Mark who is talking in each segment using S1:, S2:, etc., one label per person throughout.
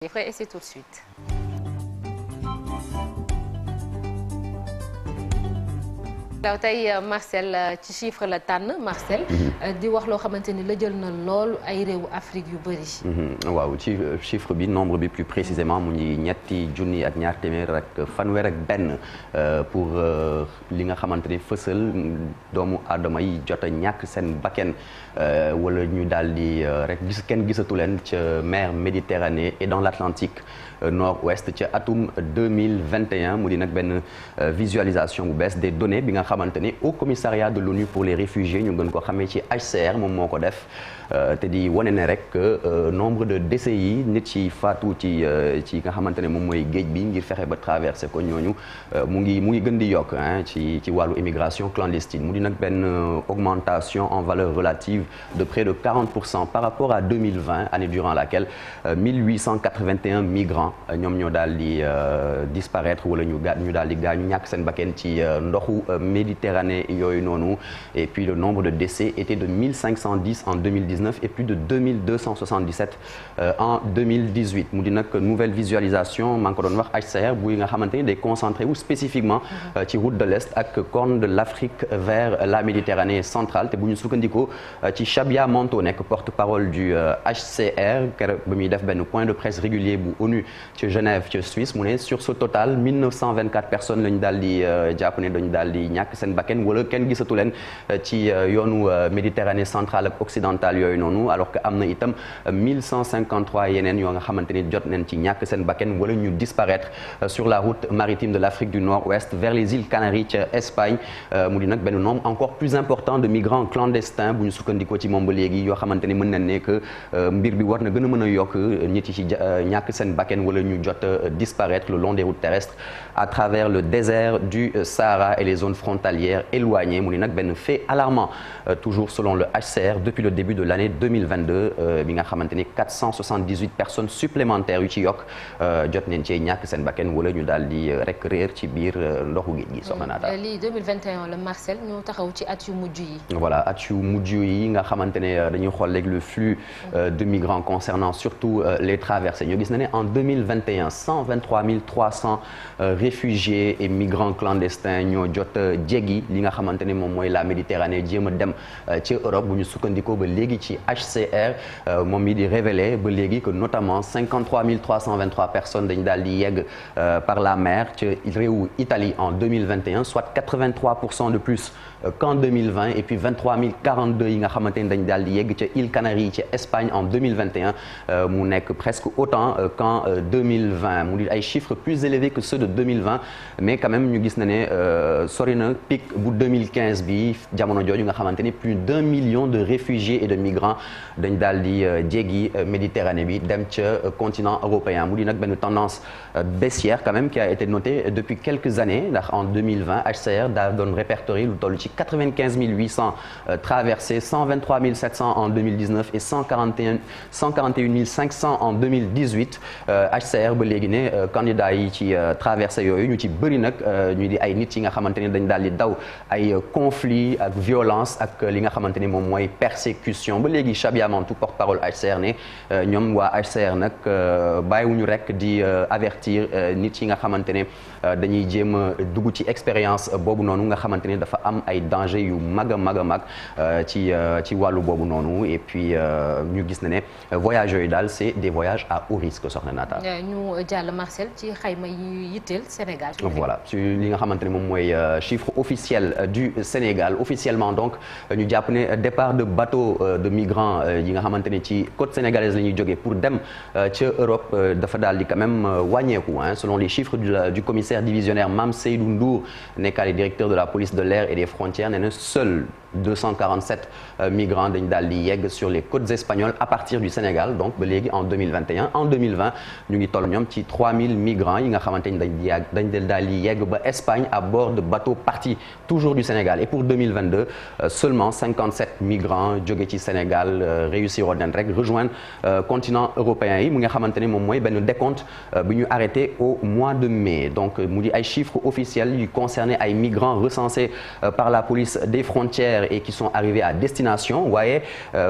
S1: Je ferai essayer tout de suite. waaw tey Marcel ci chiffre la tànn Marcel. di wax loo xamante ni la jël na lool ay réewu Afrique yu bëri.
S2: waaw ci chiffre bi nombre bi plus précisément mu ngi ñetti junni ak ñaar téeméer ak fanweer ak benn pour li nga xamante ni fësal doomu aadama yi jot a ñàkk seen bakken wala ñu daal di rek kenn gisatu leen ca mer Méditerranée et dans l'Atlantique nord-ouest ca atum 2021 mu di nag benn visualisation bu bees des données bi nga xamante ni Haut Commissariat de l'ONU pour les réfugiés ñu gën ko xamee ci HCR moom moo ko def te di wane ne rek nombre de décès yi nit ci faatu ci nga xamante ne moom mooy géej bi ngir fexe ba traversé ko ñooñu mu ngi gën di yokk ci wàllu immigration clandestine mu di nag benn augmentation en valeur relative de près de 40% par rapport à 2020 année durant laquelle 1881 migrants ñoom ñoo daal di disparaître wala ñu daal di gaañu ñàkk seen bakken ci ndoxu Méditerranée yooyu noonu et puis le nombre de décès était de 1510 en 2019 et plus de 2277 en 2018 mu di nag nouvelle visualisation maa ngi ko doon wax HCR bu nga xamante ni day concentré wu spécifiquement ci route de l'Est ak corne de l'Afrique vers la Méditerranée centrale te bu ñu sukkandikoo ci Chabia Manto nekk porte-parole du HCR keroog ba muy def benn point de presse régulier bu ONU ci Genève ci Suisse mu ne sur ce total 1924 personnes lañu daal di jàpp ne dañu daal di ñàkk seen bakken wala kenn gisatu leen ci yoonu Méditerranée centrale ak occidentale yooyu noonu alors que am na itam 1153 yeneen yoo nga xamante ni jot nañ ci ñàkk seen bakken wala ñu disparaître sur la route maritime de l'Afrique du Nord-Ouest vers les îles Canaries ca Espagne mu di nag benn nombre encore plus important de migrants clandestins bu ñu sukkandikoo ci moom ba léegi yoo xamante ni mën nañ ne que mbir bi war na gën a mën a yokk nit yi ci ñàkk seen bakken wala ñu jot disparaître le long des routes terrestres à travers le désert du Sahara et les zones frontalières éloignées mu di nag benn fait alarmant toujours selon le HCR depuis le début de l'année 2022 bi nga xamante ni 478 personnes supplémentaires yu ci yokk jot nañ cee ñàkk seen bakken wala ñu daal di rek réer ci biir ndoxu géej gi soxna Naata.
S1: lii 2021 la Marcel ñu taxaw ci at yu mujj yi.
S2: voilà at yu mujj yi nga xamante ne dañuy xool léegi le flux de migrants concernant surtout les traversées ñu gis na ne en 2021 123 300 réfugiés et migrants clandestins ñoo jot jéggi li nga xamante ne moom mooy la Méditerranée jéem a dem ci Europe bu ñu sukkandikoo ba léegi ci HCR moom mi di révéler ba léegi que notamment 53 323 personnes dañu daal di yegg par la mer ci réewu Italie en 2021 soit 83% de plus qu'en 2020 et puis 23 042 yi nga xamante ni dañ daal di yegg ca îles Canaries ci Espagne en 2021 mu nekk presque autant qu'en 2020 mu di ay chiffres plus élevés que ceux de 2020 mais quand même ñu gis na ne sori na pic bu 2015 bi jamono jooju nga xamante ni plus d'1 million de réfugiés et de migrants dañ daal di jéggi Méditerranée bi dem ca continent européen mu di nag benn tendance baissière quand même qui a été notée depuis quelques années ndax en 2020 HCR daa doon répertorier lu toll ci 95 800 traversées 123 700 en 2019 et 141 500 en 2018 HCR ba léegi ne candidats yi ci traversées yooyu ñu ci bëri nag ñu di ay nit yi nga xamante ni dañ daal di daw ay conflits ak violence ak li nga xamante ni moom mooy persécution ba léegi Chabia Mantou porte-parole HCR ne ñoom waa HCR nag bàyyiwuñu rek di avertir nit yi nga xamante ne dañuy jéem a dugg ci expérience boobu noonu nga xamante ni dafa am ay danger yu mag a mag a mag ci wàllu boobu noonu et puis ñu gis na ne voyages yooyu daal c'est des voyages à haut risque soxna Naata.
S1: ñu jàll Marcel ci xayma yi yitteel Sénégal.
S2: voilà ci li nga xamante ne moom mooy chiffre officiel du Sénégal officiellement donc ñu jàpp ne départ de bateau de migrants yi nga xamante ne ci côte sénégalaise la ñuy jógee pour dem ca Europe dafa daal di quand même wàññeeku selon les chiffres du commissaire divisionnaire Mame Seydou Ndour nekkaale directeur de la police de l'air et des frontières nee na seul 247 migrants dañ daal di yegg sur les côtes espagnoles à partir du Sénégal donc ba léegi en 2021 en 2020 ñu ngi toll ñoom ci 3000 migrants yi nga xamante ni dañ daal di yegg ba Espagne à bord de bateaux partis toujours du Sénégal et pour 2022 seulement 57 migrants jóge ci Sénégal Sénégal réussir woon rek rejoindre continent européen yi mu nga xamante ne moom mooy benn décompte bi ñu arrêté au mois de mai donc mu di ay chiffres officiels yu concerné ay migrants recensés par la police des frontières et qui sont arrivés à destination waaye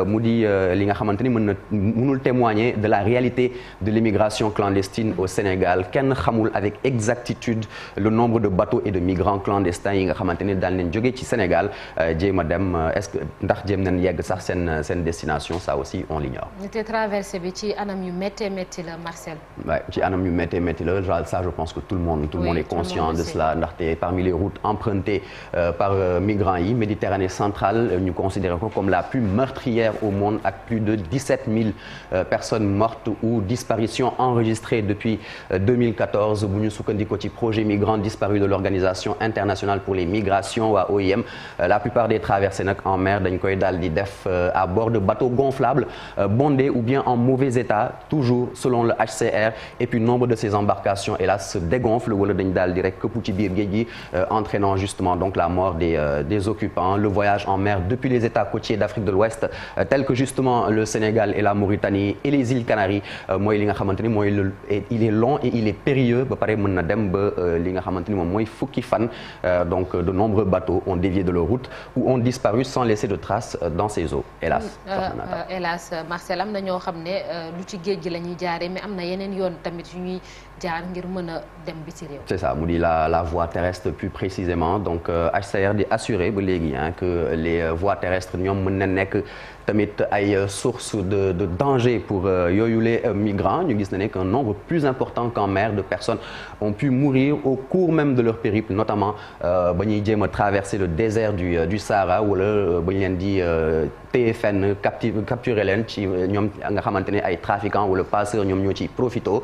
S2: mu di li nga xamante ni mënul témoigner de la réalité de l'immigration clandestine au Sénégal kenn xamul avec exactitude le nombre de bateaux et de migrants clandestins yi nga xamante ni daal leen jógee ci Sénégal jéem a dem est-ce que ndax jéem nañ yegg sax seen destination ça aussi on l'ignore.
S1: te traversée bi ci anam yu métti la Marcel.
S2: Ouais, ci anam yu métti la ça je pense que tout le monde est conscient de cela ndaxte parmi les routes empruntées par migrants yi Méditerranée centrale ñu considéré ko comme la plus meurtrière au monde ak plus de 17 000 personnes mortes ou disparitions enregistrées depuis 2014 bu ñu sukkandikoo ci projet migrants disparus de l'Organisation internationale pour les migrations waa OIM la plupart des traversées nag en mer dañ koy daal di def à bord de bateaux gonflables bondés ou bien en mauvais état toujours selon le HCR et puis nombre de ces embarcations hélas se dégonflent wala dañ daal di rek këppu ci biir géej gi entraînant justement donc la mort des occupants le voyage en mer depuis les États côtiers d'Afrique de l'Ouest tels que justement le Sénégal et la Mauritanie et les îles Canaries mooy li nga xamante ni mooy il est long et il est périlleux ba pare mën na dem ba li nga xamante ni moom mooy fukki fan donc de nombreux bateaux ont dévié de leur route ou ont disparu sans laisser de traces dans ces eaux hélas.
S1: Hélas Marcel am na ñoo xam ne lu ci géej gi la ñuy jaaree mais am na yeneen yoon tamit yu ñuy jaar ngir mën a dem biti réew. C'est ça mu di la voie terrestre plus précisément donc HCR di assurer ba léegi que les voies terrestres ñoom mën na nekk tamit ay source de danger pour yooyu les migrants ñu gis na ne qu'un nombre plus important qu'en mer de personnes ont pu mourir au cours même de leur périple notamment ba ñuy jéem a traverser le désert du Sahara wala ba ñu leen di téye fenn capturer leen ci ñoom nga xamante ne ay trafiquants wala passeurs ñoom ñoo ci profito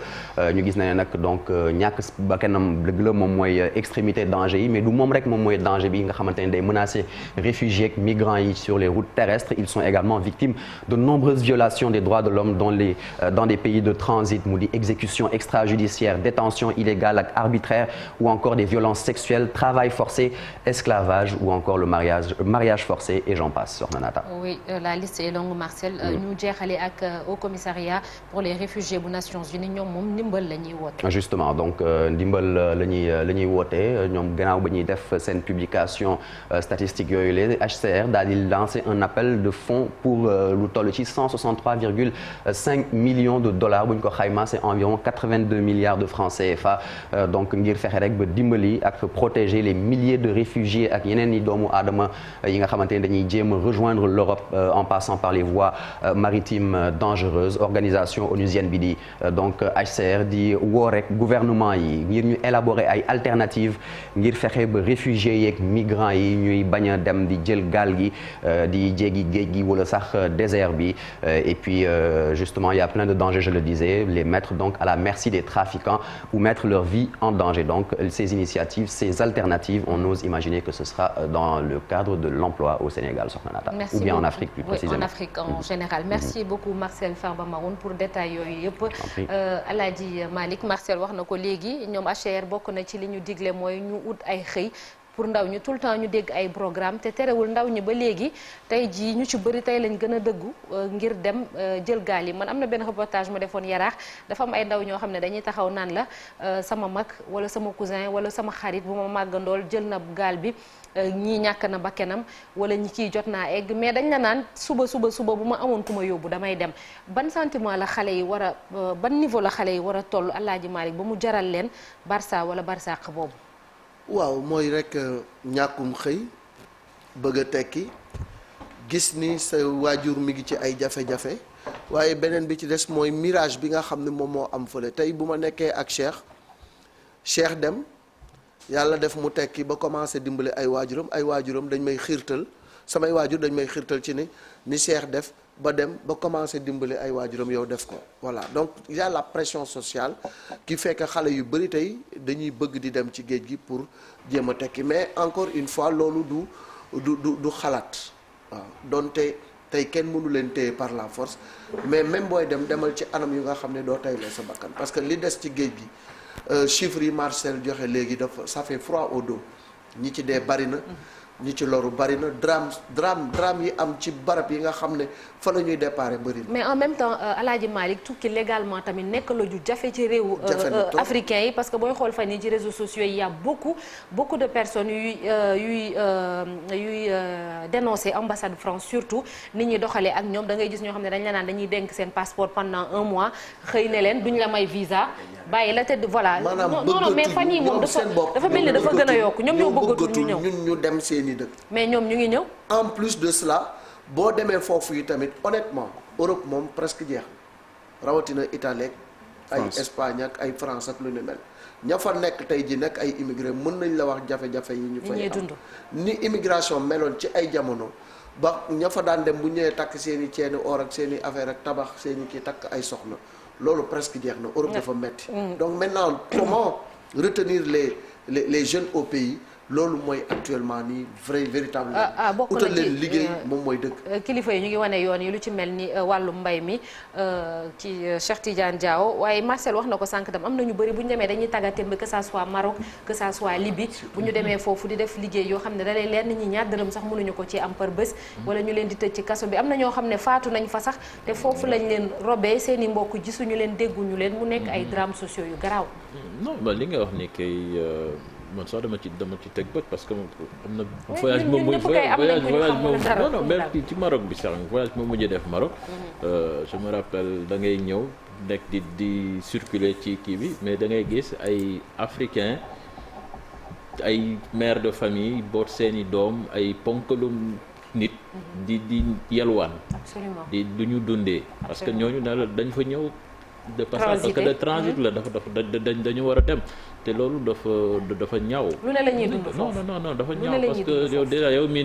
S1: ñu gis na ne nag donc ñàkk bakkanam dëgg la moom mooy extrémité danger yi mais du moom rek moom mooy danger bi nga xamante ne day menacer réfugiés ak migrants yi sur les routes terrestres ils sont également victimes de nombreuses violations des droits de l'homme dans des pays de transit mu di exécution extrajudiciaire détention illégale ak arbitraire ou encore des violences sexuelles travail forcé esclavage ou encore le mariage forcé et j'en passe Soxna Nata. Oui, la liste est longue Marcel. ñu jeexale ak au commissariat pour les réfugiés bu Nations Unies ñoom moom ndimbal la ñuy woote.
S2: Justement donc ndimbal la ñuy woote ñoom gannaaw ba ñuy def seen publication statistique yooyu les HCR daal di lancer un appel de fonds pour lu toll ci 163,5 millions de dollars bu ñu ko xayma c'est environ 82 milliards de francs CFA donc ngir fexe rek ba dimbali ak protéger les milliers de réfugiés ak yeneen i doomu aadama yi nga xamante ne dañuy jéem a rejoindre l'Europe en passant par les voies maritimes dangereuses organisation onusienne bi di donc HCR di woo rek gouvernement yi ngir ñu élaborer ay alternatives ngir fexe ba réfugiés yeeg migrants yi ñuy bañ a dem di jël gaal gi di jéggi géej gi wala sax désert bi et puis justement il y a plein de dangers je le disais les mettre donc à la merci des trafiquants ou mettre leur vie en danger donc ces initiatives ces alternatives on ose imaginer que ce sera dans le cadre de l'emploi au Sénégal Soxna Nata ou bien en Afrique plus précisément.
S1: Oui, en Afrique en général. Merci beaucoup Marcel Farba Maroun pour détail yooyu yëpp. Alaaji Malick Marcel wax na ko léegi ñoom HCR bokk na ci li ñu digle mooy ñu ut ay xëy pour ndaw ñi tout le temps ñu dégg ay programme te terewul ndaw ñi ba léegi tey jii ñu ci bëri tey lañ gën a dëggu ngir dem jël gaal yi man am na benn reportage ma defoon Yaraax dafa am ay ndaw ñoo xam ne dañuy taxaw naan la sama mag wala sama cousin wala sama xarit bu ma màggandool jël na gaal bi ñii ñàkk na bakkenam wala ñi kii jot naa egg mais dañ la naan suba bu ma amoon ku ma yóbbu damay dem ban sentiment la xale yi war a ban niveau la xale yi war a toll Alaaji Malick ba mu jaral leen Barça wala Barsaq boobu.
S3: waaw mooy rek ñàkkum xëy bëgg a tekki gis ni sa waajur mi ngi ci ay jafe-jafe waaye beneen bi ci des mooy mirage bi nga xam ne moom moo am fële tey bu ma nekkee ak Cheikh dem yàlla def mu tekki ba commencé dimbali ay waajuram dañ may xiirtal samay waajur dañ may xiirtal ci ni Cheikh def ba dem ba commencé dimbali ay waajuram yow def ko voilà donc il y a la pression sociale qui fait que xale yu bëri tey dañuy bëgg di dem ci géej gi pour jéem a tekki mais encore une fois loolu du xalaat waaw donte tey kenn mënu leen téye par la force mais même booy demal ci anam yu nga xam ne doo tayloo sa bakkan parce que li des ci géej gi chiffres yi Marcel joxe léegi dafa ça fait froid au dos ñi ci dee bari na ñi ci loru bari na drame yi am ci barab yi nga xam ne fa la ñuy déparé bari na.
S1: mais en même temps Alaaji Malick tukki légalement tamit nekk la ju jafe ci réew africain yi parce que booy xool fan yi ci réseaux sociaux yi y a beaucoup de personnes yuy dénoncer ambassade France surtout nit ñi doxalee ak ñoom da ngay gis ñoo xam ne dañ la naan dañuy dénk seen passeport pendant 1 mois xëy ne leen duñ la may visa bàyyi la te voilà. non mais fan yi moom dafa mel ni dafa gën a yokk ñoom ñoo bëggatul ñu ñëw
S3: ñun ñu dem seeni dëkk.
S1: mais ñoom ñu ngi ñëw.
S3: en plus de cela boo demee foofu yi tamit honnêtement Europe moom presque jeex na rawatina Italie ay Espagne ak ay France ak lu ne mel ña fa nekk tey ji nekk ay immigré mën nañ la wax jafe-jafe yi ñu fay am ni immigration meloon ci ay jamono ba ña fa daan dem bu ñëwee takk seen i ceeni or ak seen i affaire ak tabax seen i kii takk ay soxna loolu presque jeex na Europe dafa metti donc maintenant comment retenir les jeunes au pays loolu mooy actuellement nii véritablement
S1: bokk na
S3: utal leen liggéey moom mooy dëgg.
S1: kilifa yi ñu ngi wane yoon yi lu ci mel ni wàllu mbay mi ci Cheikh Tidiane Diaw waaye Marcel wax na ko sànq tam am na ñu bëri bu ñu demee dañuy tàggatémbe que ça soit Maroc que ça soit Libye bu ñu demee foofu di def liggéey yoo xam ne da lay leer nit ñi ñaar dërëm sax mënuñu ko ci am par bés wala ñu leen di tëj ci kaso bi am na ñoo xam ne faatu nañ fa sax te foofu lañ leen robee seen i mbokk gisuñu leen dégguñu leen mu nekk ay drames sociaux yu garaaw.
S4: non ba li nga wax ni kay man sax dama ci teg bët parce que am na voyage moom non même ci Maroc bi sax voyage moom mujjee def Maroc je me rappelle da ngay ñëw nekk di circuler ci kii bi mais da ngay gis ay africain ay mère de famille boot seeni doom ay ponkalum nit di yelwaan di du ñu dundee parce que ñooñu dañ fa ñëw de passage parce que de transit la dañu war a dem te loolu dafa ñaaw.
S1: lu ne la ñuy dund foofu
S4: non dafa ñaaw parce que yow déjà yow mi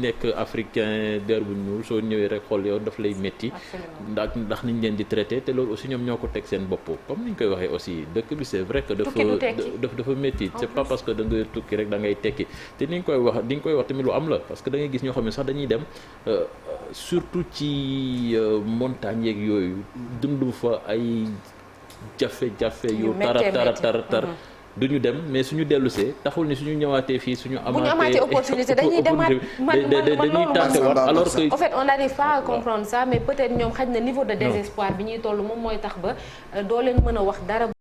S4: nekk africain der bu ñuul soo ñëwee rek xool yow daf lay métti. ndax niñ leen di traité te loolu aussi ñoom ñoo ko teg seen bopp comme ni ñu koy waxee aussi dëkk bi c'est vrai que dafa métti c'est pas parce que da nga tukki rek da ngay tekki te ni nga koy wax tamit lu am la parce que da ngay gis ñoo xam ne sax dañuy dem surtout ci montagne yeeg yooyu dund fa ay jafe-jafe yu tar duñu dem mais suñu dellusee taxul ni suñu ñëwaatee fii suñu amaatee
S1: opportunité dañuy demaat
S4: dañuy tàntewaat alors que
S1: en fait on n'arrive pas à comprendre ça mais peut-être ñoom xaj na niveau de désespoir bi ñuy toll moom mooy tax ba doo leen mën a wax dara